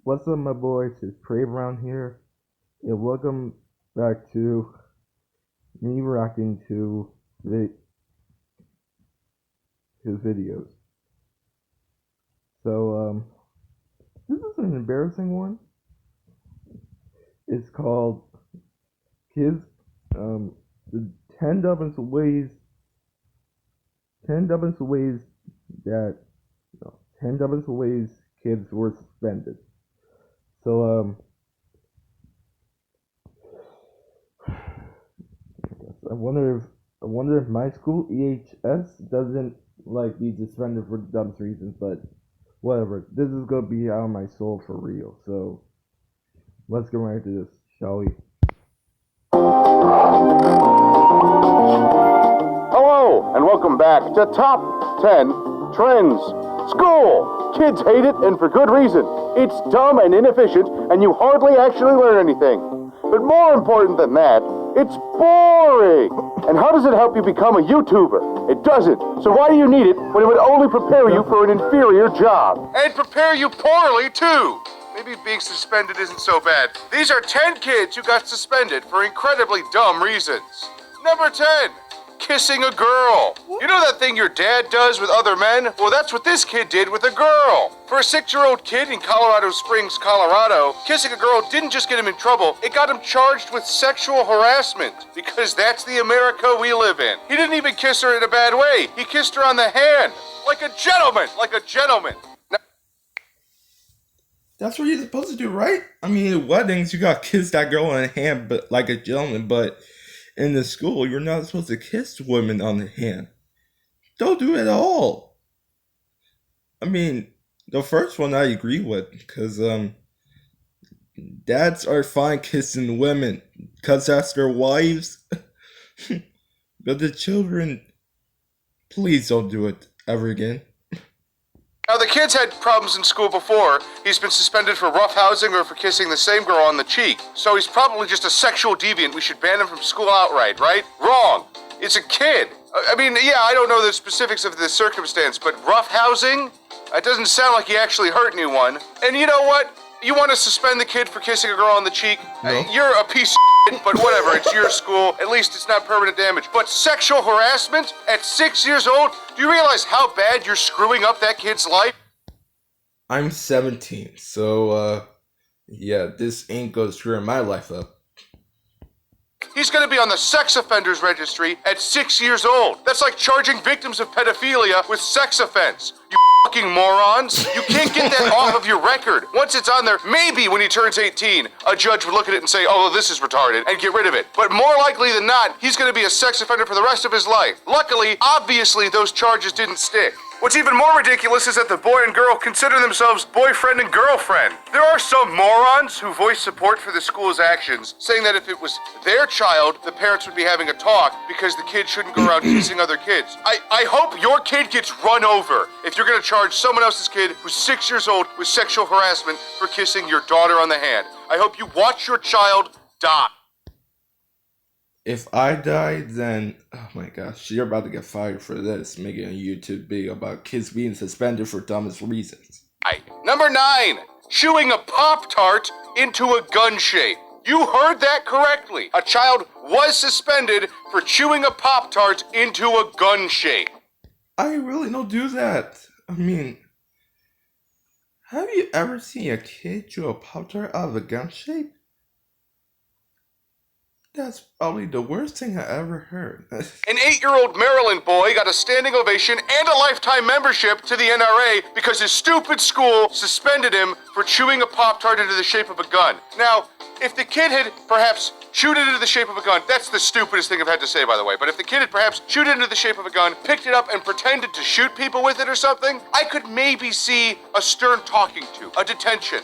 What's up, my boys? It's Crave around here, and welcome back to me reacting to his videos. So, this is an embarrassing one. It's called Kids, the 10 dumbest ways, 10 dumbest ways that, no, 10 dumbest ways kids were suspended. So, I wonder if my school EHS doesn't like be suspended for the dumbest reasons, but whatever. This is gonna be out of my soul for real. So let's get right into this, shall we? Hello, and welcome back to Top 10 Trends. School! Kids hate it, and for good reason. It's dumb and inefficient, and you hardly actually learn anything. But more important than that, it's boring! And how does it help you become a YouTuber? It doesn't. So why do you need it when it would only prepare you for an inferior job? And prepare you poorly, too! Maybe being suspended isn't so bad. These are 10 kids who got suspended for incredibly dumb reasons. Number 10. Kissing a girl. You know that thing your dad does with other men? Well, that's what this kid did with a girl. For a 6-year-old kid in Colorado Springs, Colorado, kissing a girl didn't just get him in trouble, it got him charged with sexual harassment, because that's the America we live in. He didn't even kiss her in a bad way. He kissed her on the hand. Like a gentleman. Like a gentleman. That's what you're supposed to do, right? I mean, at weddings, you gotta kiss that girl on the hand, but like a gentleman, but in the school, you're not supposed to kiss women on the hand. Don't do it at all. I mean, the first one I agree with, because dads are fine kissing women, because that's their wives. But the children, please don't do it ever again. Now, the kid's had problems in school before. He's been suspended for roughhousing or for kissing the same girl on the cheek. So he's probably just a sexual deviant. We should ban him from school outright, right? Wrong. It's a kid. I mean, yeah, I don't know the specifics of the circumstance, but roughhousing? That doesn't sound like he actually hurt anyone. And you know what? You want to suspend the kid for kissing a girl on the cheek? No. You're a piece of shit, but whatever, it's your school. At least it's not permanent damage. But sexual harassment at 6 years old? Do you realize how bad you're screwing up that kid's life? I'm 17, so, yeah, this ain't gonna screw my life up. He's gonna be on the sex offenders registry at 6 years old. That's like charging victims of pedophilia with sex offense. You fucking morons. You can't get that off of your record. Once it's on there, maybe when he turns 18, a judge would look at it and say, oh, this is retarded, and get rid of it. But more likely than not, he's gonna be a sex offender for the rest of his life. Luckily, obviously, those charges didn't stick. What's even more ridiculous is that the boy and girl consider themselves boyfriend and girlfriend. There are some morons who voice support for the school's actions, saying that if it was their child, the parents would be having a talk because the kid shouldn't go around kissing other kids. I hope your kid gets run over if you're gonna charge someone else's kid who's 6 years old with sexual harassment for kissing your daughter on the hand. I hope you watch your child die. If I die, then, oh my gosh, you're about to get fired for this, making a YouTube video about kids being suspended for dumbest reasons. Number 9, chewing a Pop-Tart into a gun shape. You heard that correctly. A child was suspended for chewing a Pop-Tart into a gun shape. I really don't do that. I mean, have you ever seen a kid chew a Pop-Tart out of a gun shape? That's probably the worst thing I ever heard. An 8-year-old Maryland boy got a standing ovation and a lifetime membership to the NRA because his stupid school suspended him for chewing a Pop-Tart into the shape of a gun. Now, if the kid had perhaps chewed it into the shape of a gun, that's the stupidest thing I've had to say, by the way, but if the kid had perhaps chewed it into the shape of a gun, picked it up and pretended to shoot people with it or something, I could maybe see a stern talking to, a detention,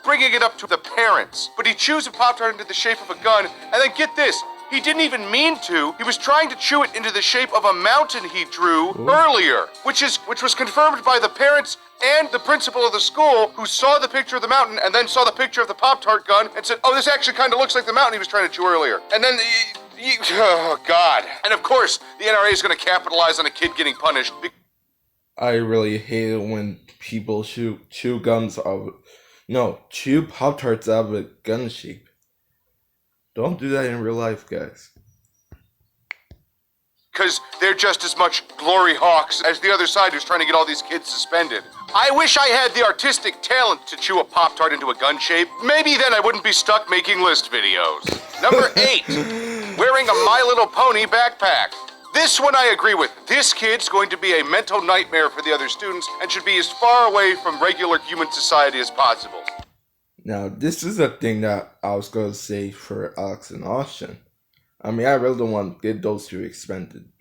bringing it up to the parents. But he chews a Pop-Tart into the shape of a gun, and then get this, he didn't even mean to. He was trying to chew it into the shape of a mountain he drew earlier, which was confirmed by the parents and the principal of the school, who saw the picture of the mountain and then saw the picture of the Pop-Tart gun and said, oh, this actually kind of looks like the mountain he was trying to chew earlier. And then, oh, God. And of course, the NRA is going to capitalize on a kid getting punished. I really hate it when people chew gums out No, chew Pop-Tarts out of a gun shape. Don't do that in real life, guys. Because they're just as much glory hawks as the other side who's trying to get all these kids suspended. I wish I had the artistic talent to chew a Pop-Tart into a gun shape. Maybe then I wouldn't be stuck making list videos. Number 8, wearing a My Little Pony backpack. This one I agree with. This kid's going to be a mental nightmare for the other students and should be as far away from regular human society as possible. Now, this is a thing that I was going to say for Alex and Austin. I mean, I really don't want to get those two suspended,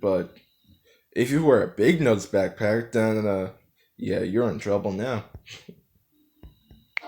but if you wear a big nose backpack, then, yeah, you're in trouble now.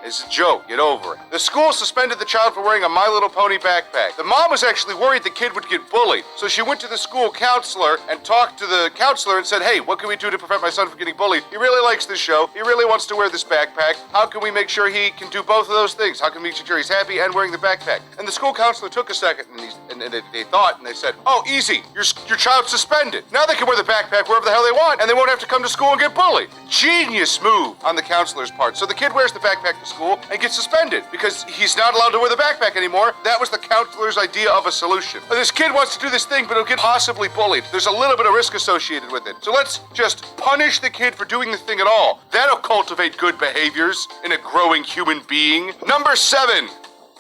It's a joke, get over it. The school suspended the child for wearing a My Little Pony backpack. The mom was actually worried the kid would get bullied, so she went to the school counselor and talked to the counselor and said, hey, what can we do to prevent my son from getting bullied? He really likes this show. He really wants to wear this backpack. How can we make sure he can do both of those things? How can we make sure he's happy and wearing the backpack? And the school counselor took a second and they thought and they said, oh, easy, your child's suspended. Now they can wear the backpack wherever the hell they want and they won't have to come to school and get bullied. Genius move on the counselor's part. So the kid wears the backpack to school and gets suspended because he's not allowed to wear the backpack anymore. That was the counselor's idea of a solution. This kid wants to do this thing, but he'll get possibly bullied. There's a little bit of risk associated with it. So let's just punish the kid for doing the thing at all. That'll cultivate good behaviors in a growing human being. Number 7,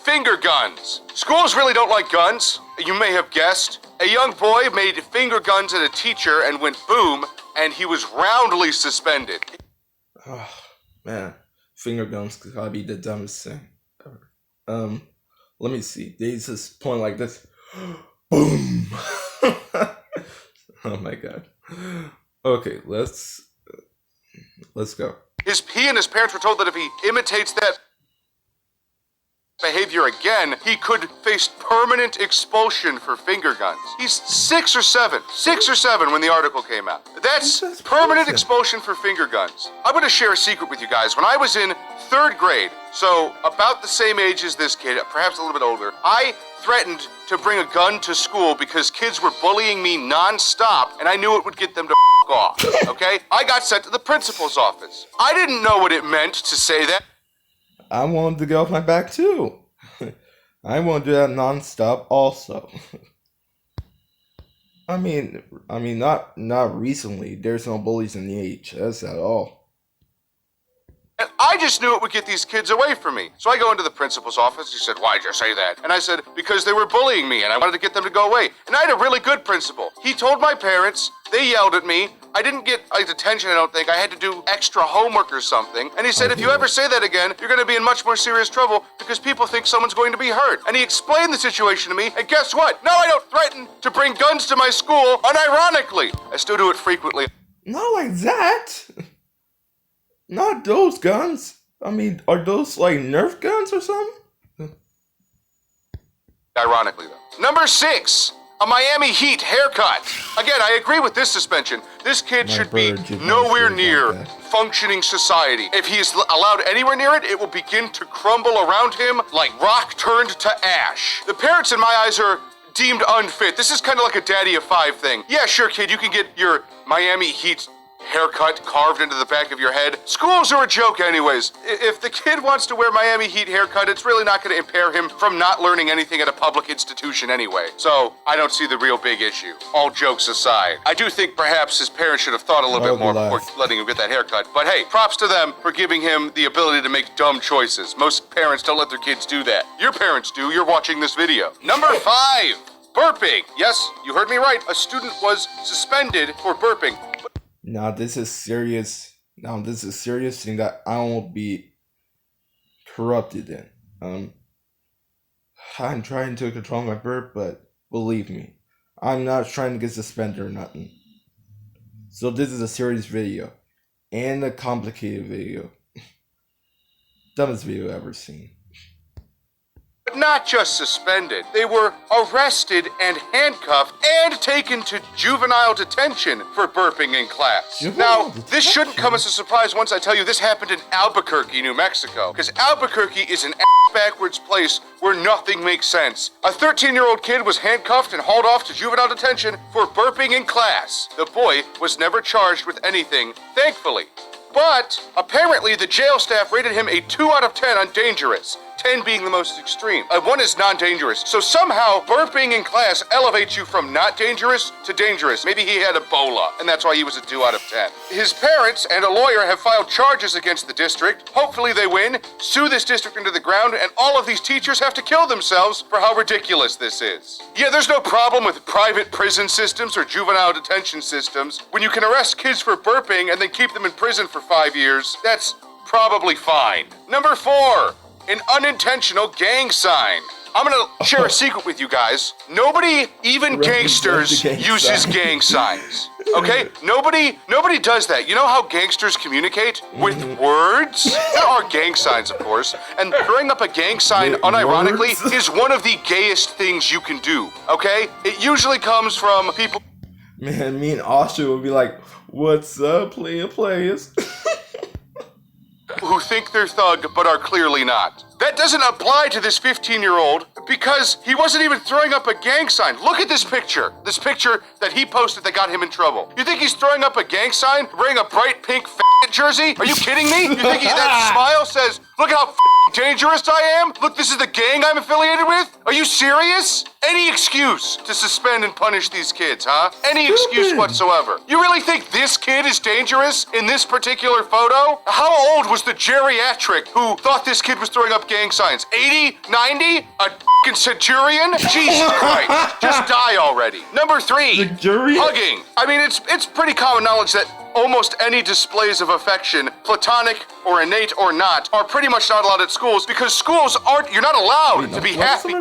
finger guns. Schools really don't like guns. You may have guessed. A young boy made finger guns at a teacher and went boom, and he was roundly suspended. Oh, man. Finger guns gotta be the dumbest thing ever. Let me see. They just point like this. Boom! Oh my god. Okay, let's go. He and his parents were told that if he imitates that behavior again, he could face permanent expulsion for finger guns. He's 6 or 7 when the article came out. That's permanent expulsion for finger guns. I'm going to share a secret with you guys. When I was in 3rd grade, so about the same age as this kid, perhaps a little bit older, I threatened to bring a gun to school because kids were bullying me non-stop and I knew it would get them to off, okay? I got sent to the principal's office. I didn't know what it meant to say that. I wanted to get off my back too. I want to do that non-stop also. I mean, not recently. There's no bullies in the HS at all. And I just knew it would get these kids away from me. So I go into the principal's office. He said, why'd you say that? And I said, because they were bullying me and I wanted to get them to go away. And I had a really good principal. He told my parents, they yelled at me. I didn't get detention, I don't think. I had to do extra homework or something. And he said, if you ever say that again, you're going to be in much more serious trouble because people think someone's going to be hurt. And he explained the situation to me. And guess what? Now I don't threaten to bring guns to my school unironically. I still do it frequently. Not like that. Not those guns. I mean, are those like Nerf guns or something? Ironically, though. Number 6, a Miami Heat haircut. Again, I agree with this suspension. This kid should be nowhere near functioning society. If he is allowed anywhere near it, it will begin to crumble around him like rock turned to ash. The parents, in my eyes, are deemed unfit. This is kind of like a daddy of 5 thing. Yeah, sure, kid, you can get your Miami Heat haircut carved into the back of your head. Schools are a joke anyways. If the kid wants to wear Miami Heat haircut, it's really not going to impair him from not learning anything at a public institution anyway. So I don't see the real big issue. All jokes aside, I do think perhaps his parents should have thought a little bit more before letting him get that haircut. But hey, props to them for giving him the ability to make dumb choices. Most parents don't let their kids do that. Your parents do. You're watching this video. Number 5, burping. Yes, you heard me right. A student was suspended for burping. Now this is serious. Thing that I won't be corrupted in. I'm trying to control my burp, but believe me, I'm not trying to get suspended or nothing. So this is a serious video, and a complicated video. Dumbest video I've ever seen. But not just suspended. They were arrested and handcuffed and taken to juvenile detention for burping in class. This shouldn't come as a surprise once I tell you this happened in Albuquerque, New Mexico. Because Albuquerque is an backwards place where nothing makes sense. A 13-year-old kid was handcuffed and hauled off to juvenile detention for burping in class. The boy was never charged with anything, thankfully. But apparently the jail staff rated him a 2 out of 10 on dangerous. 10 being the most extreme. 1 is non-dangerous. So somehow burping in class elevates you from not dangerous to dangerous. Maybe he had Ebola, and that's why he was a 2 out of 10. His parents and a lawyer have filed charges against the district. Hopefully they win, sue this district into the ground, and all of these teachers have to kill themselves for how ridiculous this is. Yeah, there's no problem with private prison systems or juvenile detention systems. When you can arrest kids for burping and then keep them in prison for 5 years, that's probably fine. Number 4. An unintentional gang sign. I'm gonna share a secret with you guys. Nobody, even gangsters, uses gang signs. Okay? Nobody does that. You know how gangsters communicate? With words? There are gang signs, of course. And throwing up a gang sign, unironically, is one of the gayest things you can do. Okay? It usually comes from people. Man, me and Austin would be like, "What's up, players?" Who think they're thug but are clearly not. That doesn't apply to this 15-year-old because he wasn't even throwing up a gang sign. Look at this picture that he posted that got him in trouble. You think he's throwing up a gang sign wearing a bright pink jersey? Are you kidding me? You think that smile says, "Look how dangerous I am? Look, this is the gang I'm affiliated with"? Are you serious? Any excuse to suspend and punish these kids, huh? Any excuse whatsoever. You really think this kid is dangerous in this particular photo? How old was the geriatric who thought this kid was throwing up gang signs? 80? 90? A f***ing centurion? Jesus Christ. Just die already. Number 3, hugging. I mean, it's pretty common knowledge that almost any displays of affection, platonic or innate or not, are pretty much not allowed at schools because schools you're not allowed to be happy.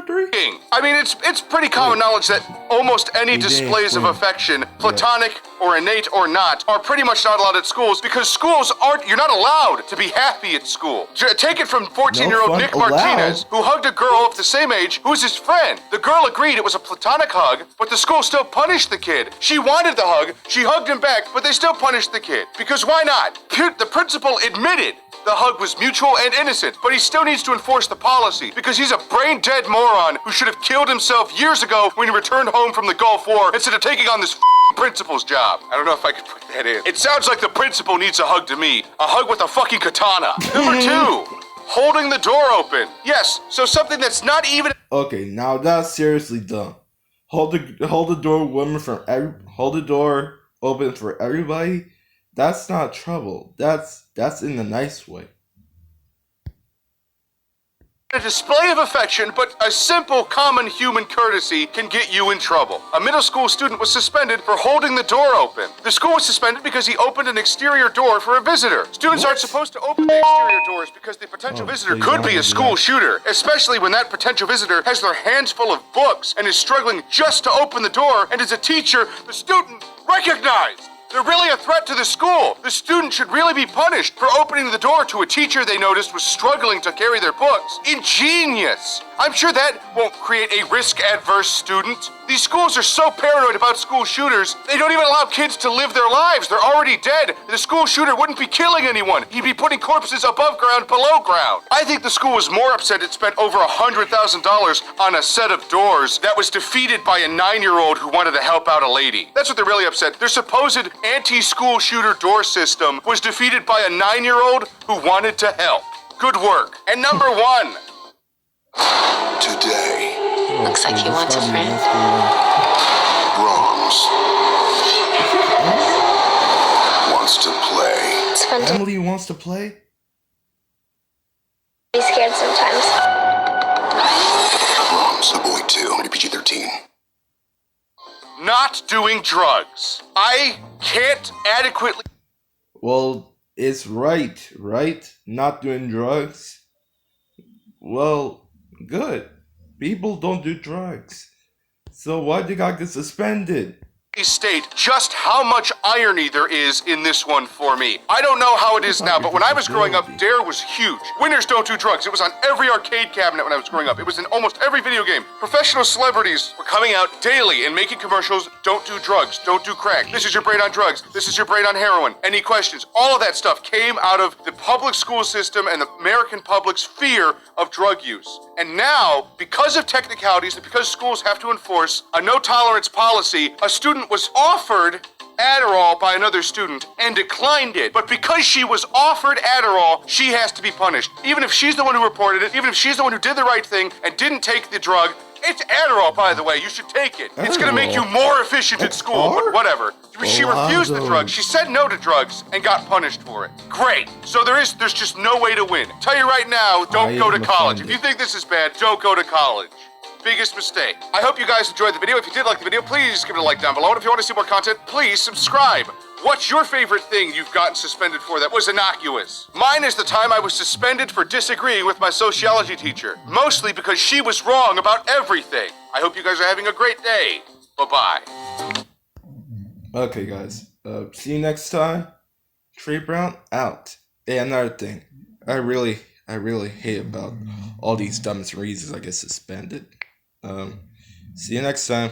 I mean, it's pretty common knowledge that almost any displays of affection, platonic or innate or not, are pretty much not allowed at schools because schools you're not allowed to be happy at school. Take it from 14-year-old Nick Martinez, who hugged a girl of the same age who was his friend. The girl agreed it was a platonic hug, but the school still punished the kid. She wanted the hug, she hugged him back, but they still punished the kid. Because why not? The principal admitted the hug was mutual and innocent, but he still needs to enforce the policy because he's a brain-dead moron who should have killed himself years ago when he returned home from the Gulf War instead of taking on this principal's job. I don't know if I could put that in. It sounds like the principal needs a hug to me. A hug with a fucking katana. Number 2, holding the door open. Yes, so something that's not even... Okay, now that's seriously dumb. Hold the door open for everybody. That's not trouble. That's in a nice way. A display of affection, but a simple common human courtesy can get you in trouble. A middle school student was suspended for holding the door open. The school was suspended because he opened an exterior door for a visitor. Students aren't supposed to open the exterior doors because the potential visitor could be a school shooter, especially when that potential visitor has their hands full of books and is struggling just to open the door, and as a teacher, the student recognized they're really a threat to the school. The student should really be punished for opening the door to a teacher they noticed was struggling to carry their books. Ingenious. I'm sure that won't create a risk-adverse student. These schools are so paranoid about school shooters, they don't even allow kids to live their lives. They're already dead. The school shooter wouldn't be killing anyone. He'd be putting corpses above ground, below ground. I think the school was more upset it spent over $100,000 on a set of doors that was defeated by a 9-year-old who wanted to help out a lady. That's what they're really upset. Their supposed anti-school shooter door system was defeated by a 9-year-old who wanted to help. Good work. And number 1. Today, Looks like he wants a friend. Brahms wants to play. It's fun to Emily wants to play? be scared sometimes. Brahms, a boy too, rated PG-13. Not doing drugs. I can't adequately... Well, it's right? Not doing drugs? Well, good. People don't do drugs. So why they got get suspended? state just how much irony there is in this one for me. I don't know how it is now, but when I was growing up, DARE was huge. Winners don't do drugs. It was on every arcade cabinet when I was growing up. It was in almost every video game. Professional celebrities were coming out daily and making commercials, don't do drugs, don't do crack. This is your brain on drugs. This is your brain on heroin. Any questions? All of that stuff came out of the public school system and the American public's fear of drug use. And now, because of technicalities and because schools have to enforce a no-tolerance policy, a student was offered Adderall by another student and declined it. But because she was offered Adderall, she has to be punished. Even if she's the one who reported it, even if she's the one who did the right thing and didn't take the drug. It's Adderall, by the way. You should take it. It's gonna make you more efficient at school, but whatever. She refused the drug. She said no to drugs and got punished for it. Great. So there's just no way to win. Tell you right now, don't go to college. If you think this is bad, don't go to college. Biggest mistake. I hope you guys enjoyed the video. If you did like the video, please give it a like down below. And if you want to see more content, please subscribe. What's your favorite thing you've gotten suspended for that was innocuous? Mine is the time I was suspended for disagreeing with my sociology teacher, mostly because she was wrong about everything. I hope you guys are having a great day. Bye-bye. Okay, guys. See you next time. Trey Brown out. Hey, another thing. I really hate about all these dumb reasons I get suspended. See you next time.